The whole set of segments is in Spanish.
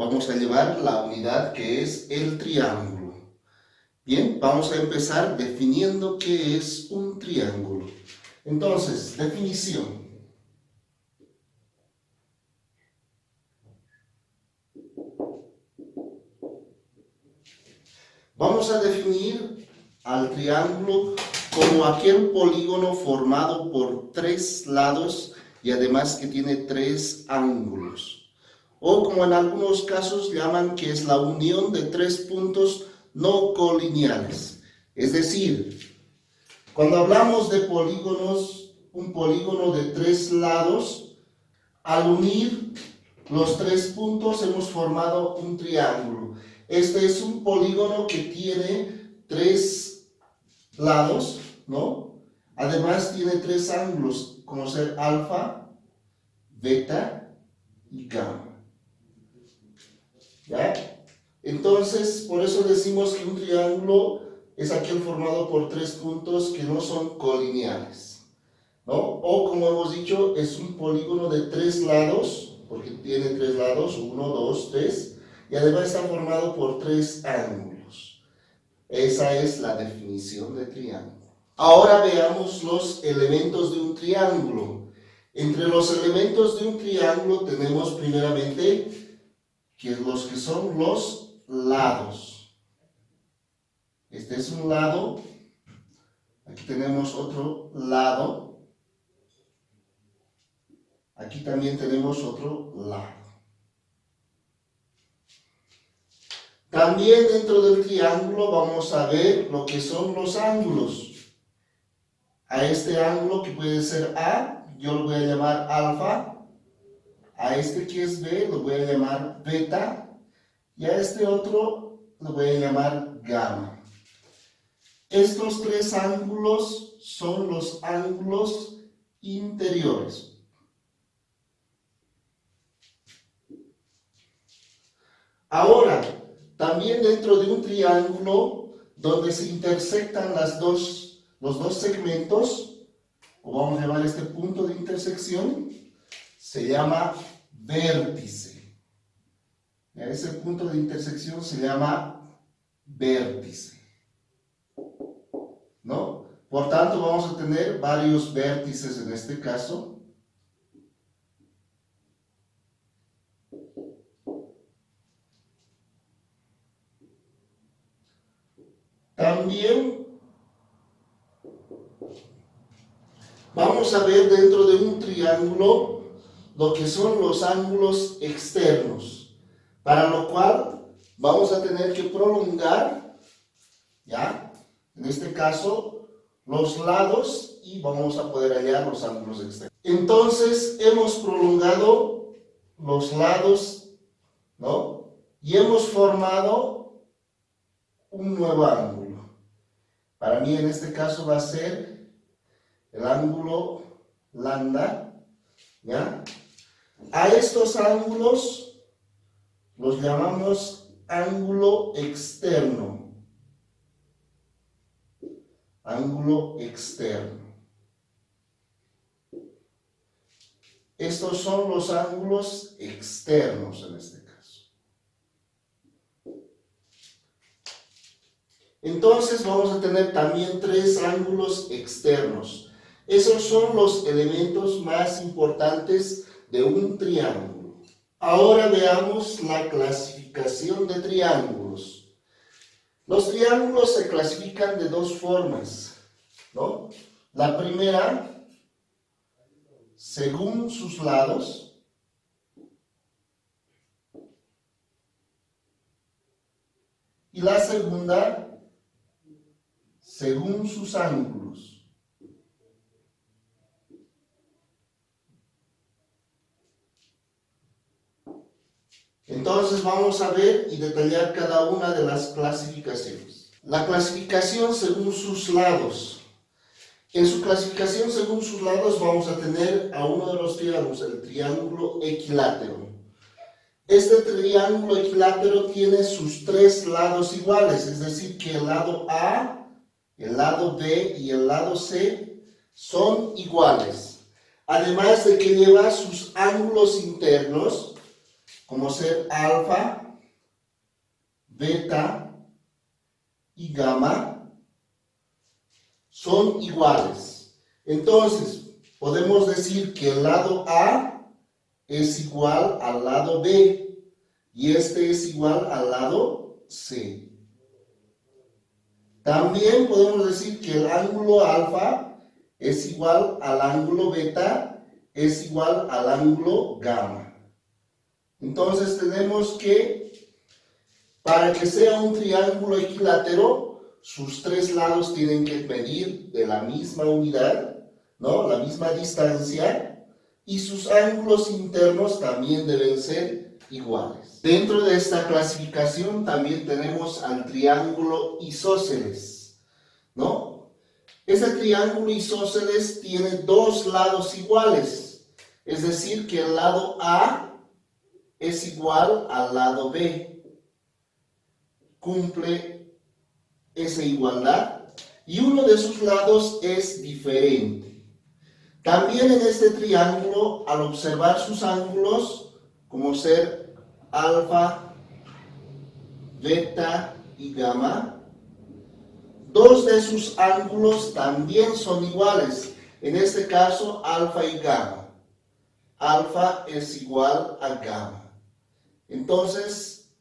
vamos a llevar la unidad que es el triángulo. Bien, vamos a empezar definiendo qué es un triángulo. Entonces, definición. Vamos a definir al triángulo como aquel polígono formado por 3 lados y además que tiene 3 ángulos. O como en algunos casos llaman que es la unión de 3 puntos no colineales. Es decir, cuando hablamos de polígonos, un polígono de 3 lados, al unir los 3 puntos hemos formado un triángulo. Este es un polígono que tiene 3 lados, ¿no? Además tiene 3 ángulos, como ser alfa, beta y gamma. ¿Ya? Entonces, por eso decimos que un triángulo es aquel formado por 3 puntos que no son colineales, ¿no? O como hemos dicho, es un polígono de 3 lados, porque tiene 3 lados, 1, 2, 3, y además está formado por 3 ángulos. Esa es la definición de triángulo. Ahora veamos los elementos de un triángulo. Entre los elementos de un triángulo tenemos primeramente los que son los lados. Este es un lado. Aquí tenemos otro lado. Aquí también tenemos otro lado. También dentro del triángulo vamos a ver lo que son los ángulos. A este ángulo que puede ser A, yo lo voy a llamar alfa. A este que es B, lo voy a llamar beta. Y a este otro lo voy a llamar gamma. Estos 3 ángulos son los ángulos interiores. Ahora, también dentro de un triángulo donde se intersectan los dos segmentos, o vamos a llamar este punto de intersección, se llama vértice. Ese punto de intersección se llama vértice, ¿no? Por tanto, vamos a tener varios vértices en este caso. También vamos a ver dentro de un triángulo lo que son los ángulos externos, para lo cual vamos a tener que prolongar, ¿ya? En este caso, los lados y vamos a poder hallar los ángulos externos. Entonces, hemos prolongado los lados, ¿no? Y hemos formado un nuevo ángulo. Para mí en este caso va a ser el ángulo lambda, ¿ya? A estos ángulos los llamamos ángulo externo. Ángulo externo. Estos son los ángulos externos en este caso. Entonces vamos a tener también 3 ángulos externos. Esos son los elementos más importantes de un triángulo. Ahora veamos la clasificación de triángulos. Los triángulos se clasifican de 2 formas, ¿no? La primera, según sus lados. Y la segunda, según sus ángulos. Entonces vamos a ver y detallar cada una de las clasificaciones. La clasificación según sus lados. En su clasificación según sus lados vamos a tener a uno de los triángulos, el triángulo equilátero. Este triángulo equilátero tiene sus 3 lados iguales, es decir, que el lado A, el lado B y el lado C son iguales. Además de que lleva sus ángulos internos como ser alfa, beta y gamma, son iguales. Entonces, podemos decir que el lado A es igual al lado B y este es igual al lado C. También podemos decir que el ángulo alfa es igual al ángulo beta, es igual al ángulo gamma. Entonces tenemos que, para que sea un triángulo equilátero, sus tres lados tienen que medir de la misma unidad, ¿no? La misma distancia, y sus ángulos internos también deben ser iguales. Dentro de esta clasificación también tenemos al triángulo isósceles, ¿no? Este triángulo isósceles tiene dos lados iguales, es decir, que el lado A es igual al lado B. Cumple esa igualdad y uno de sus lados es diferente. También en este triángulo, al observar sus ángulos, como ser alfa, beta y gamma, dos de sus ángulos también son iguales. En este caso, alfa y gamma. Alfa es igual a gamma. Entonces,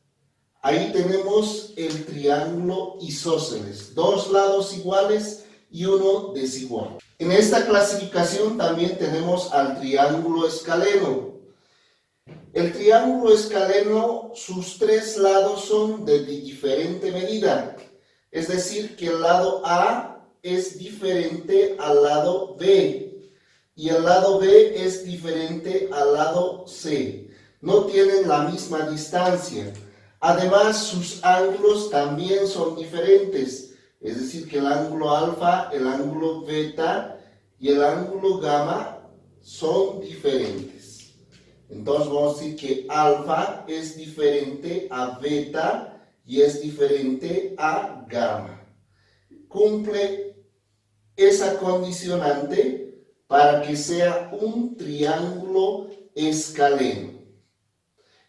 ahí tenemos el triángulo isósceles. Dos lados iguales y uno desigual. En esta clasificación también tenemos al triángulo escaleno. El triángulo escaleno, sus tres lados son de diferente medida. Es decir, que el lado A es diferente al lado B y el lado B es diferente al lado C. No tienen la misma distancia. Además, sus ángulos también son diferentes. Es decir, que el ángulo alfa, el ángulo beta y el ángulo gamma son diferentes. Entonces vamos a decir que alfa es diferente a beta y es diferente a gamma. Cumple esa condicionante para que sea un triángulo escaleno.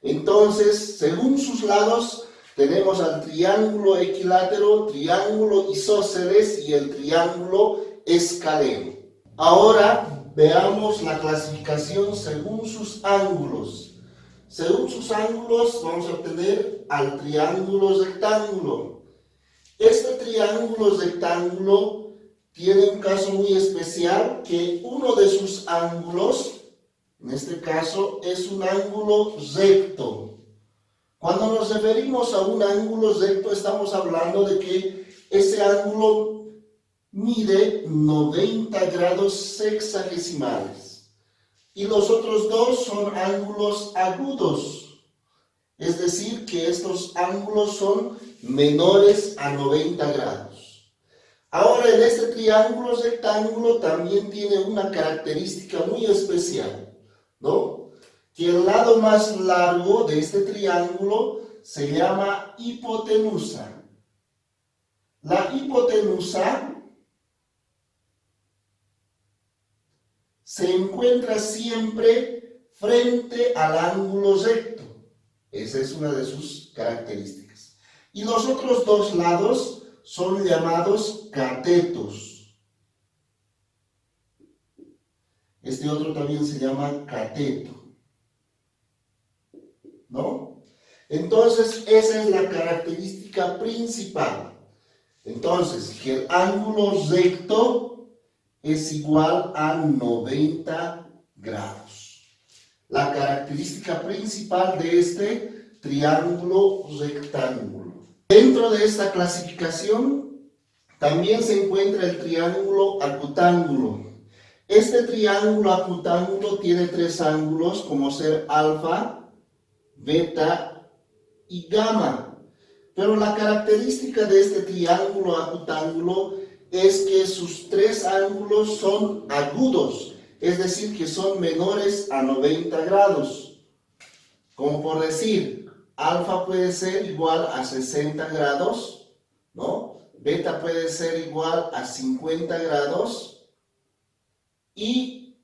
Entonces, según sus lados, tenemos al triángulo equilátero, triángulo isósceles y el triángulo escaleno. Ahora veamos la clasificación según sus ángulos. Según sus ángulos vamos a obtener al triángulo rectángulo. Este triángulo rectángulo tiene un caso muy especial, que uno de sus ángulos, en este caso, es un ángulo recto. Cuando nos referimos a un ángulo recto, estamos hablando de que ese ángulo mide 90 grados sexagesimales. Y los otros dos son ángulos agudos. Es decir, que estos ángulos son menores a 90 grados. Ahora, en este triángulo rectángulo también tiene una característica muy especial, ¿no? Que el lado más largo de este triángulo se llama hipotenusa. La hipotenusa se encuentra siempre frente al ángulo recto. Esa es una de sus características. Y los otros dos lados son llamados catetos. Este otro también se llama cateto, ¿no? Entonces, esa es la característica principal. Entonces, que el ángulo recto es igual a 90 grados. La característica principal de este triángulo rectángulo. Dentro de esta clasificación también se encuentra el triángulo acutángulo. Este triángulo acutángulo tiene tres ángulos, como ser alfa, beta y gamma. Pero la característica de este triángulo acutángulo es que sus tres ángulos son agudos, es decir, que son menores a 90 grados. Como por decir, alfa puede ser igual a 60 grados, ¿no? Beta puede ser igual a 50 grados y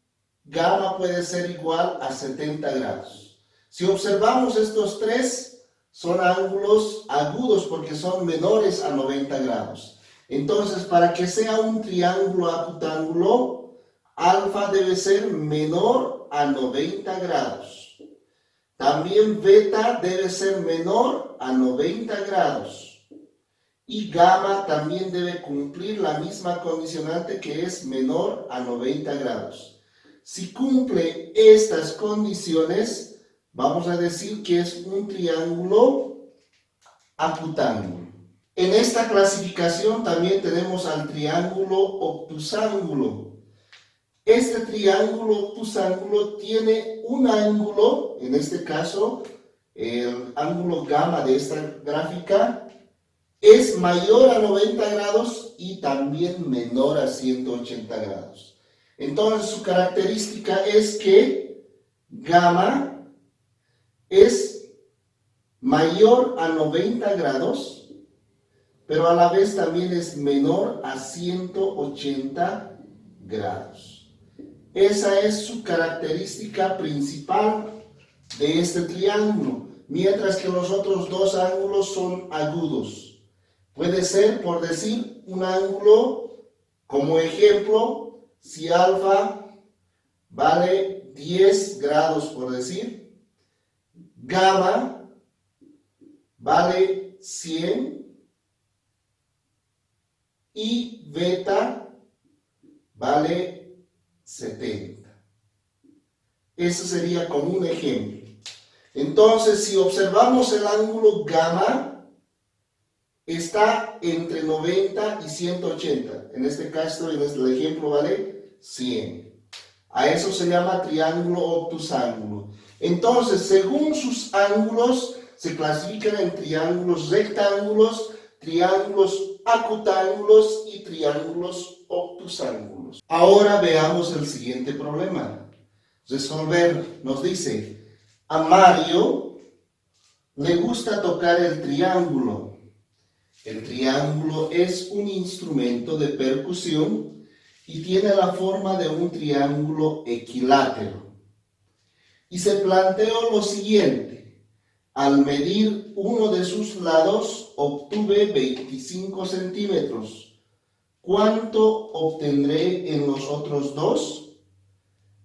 gamma puede ser igual a 70 grados. Si observamos estos tres, son ángulos agudos porque son menores a 90 grados. Entonces, para que sea un triángulo acutángulo, alfa debe ser menor a 90 grados. También beta debe ser menor a 90 grados. Y gamma también debe cumplir la misma condicionante que es menor a 90 grados. Si cumple estas condiciones, vamos a decir que es un triángulo acutángulo. En esta clasificación también tenemos al triángulo obtusángulo. Este triángulo obtusángulo tiene un ángulo, en este caso, el ángulo gamma de esta gráfica, es mayor a 90 grados y también menor a 180 grados. Entonces su característica es que gamma es mayor a 90 grados, pero a la vez también es menor a 180 grados. Esa es su característica principal de este triángulo, mientras que los otros dos ángulos son agudos. Puede ser, por decir, un ángulo, como ejemplo, si alfa vale 10 grados, por decir, gamma vale 100 y beta vale 70. Eso sería como un ejemplo. Entonces, si observamos el ángulo gamma, está entre 90 y 180. En este caso, en este ejemplo, vale 100. A eso se llama triángulo obtusángulo. Entonces, según sus ángulos, se clasifican en triángulos rectángulos, triángulos acutángulos y triángulos obtusángulos. Ahora veamos el siguiente problema. Resolver nos dice, a Mario le gusta tocar el triángulo. El triángulo es un instrumento de percusión y tiene la forma de un triángulo equilátero. Y se planteó lo siguiente. Al medir uno de sus lados, obtuve 25 centímetros. ¿Cuánto obtendré en los otros dos?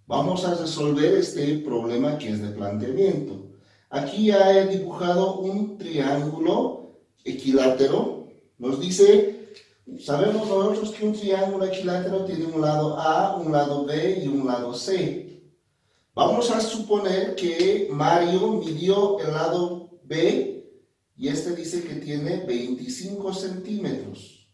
Vamos a resolver este problema que es de planteamiento. Aquí ya he dibujado un triángulo equilátero. Nos dice, sabemos nosotros que un triángulo equilátero tiene un lado A, un lado B y un lado C. Vamos a suponer que Mario midió el lado B y este dice que tiene 25 centímetros.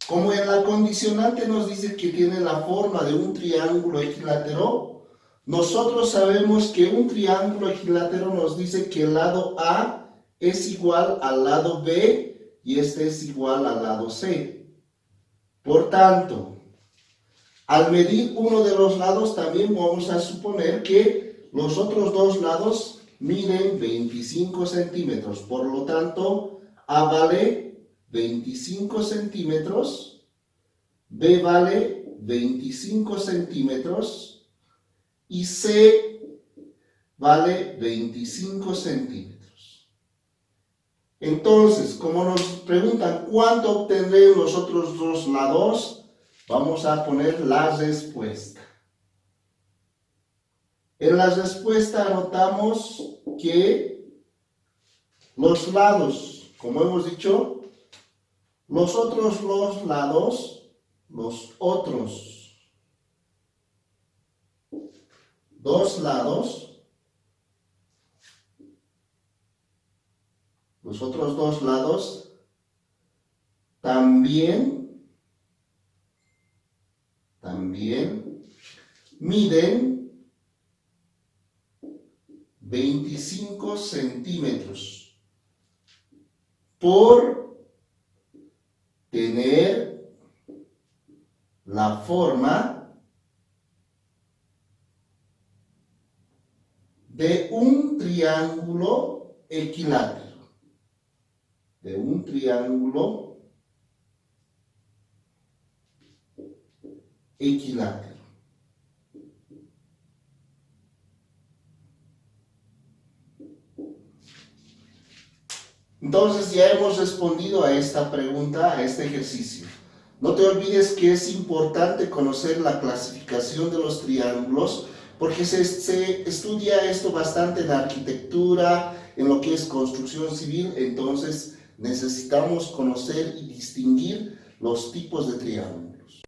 Como en la condicionante nos dice que tiene la forma de un triángulo equilátero, nosotros sabemos que un triángulo equilátero nos dice que el lado A es igual al lado B y este es igual al lado C. Por tanto, al medir uno de los lados también vamos a suponer que los otros dos lados miden 25 centímetros. Por lo tanto, A vale 25 centímetros, B vale 25 centímetros y C vale 25 centímetros. Entonces, como nos preguntan cuánto obtendré en los otros dos lados, vamos a poner la respuesta. En la respuesta anotamos que los lados, como hemos dicho, los otros dos lados, los otros dos lados también miden 25 centímetros por tener la forma de un triángulo equilátero. De un triángulo equilátero. Entonces ya hemos respondido a esta pregunta, a este ejercicio. No te olvides que es importante conocer la clasificación de los triángulos, porque se estudia esto bastante en arquitectura, en lo que es construcción civil. Entonces necesitamos conocer y distinguir los tipos de triángulos.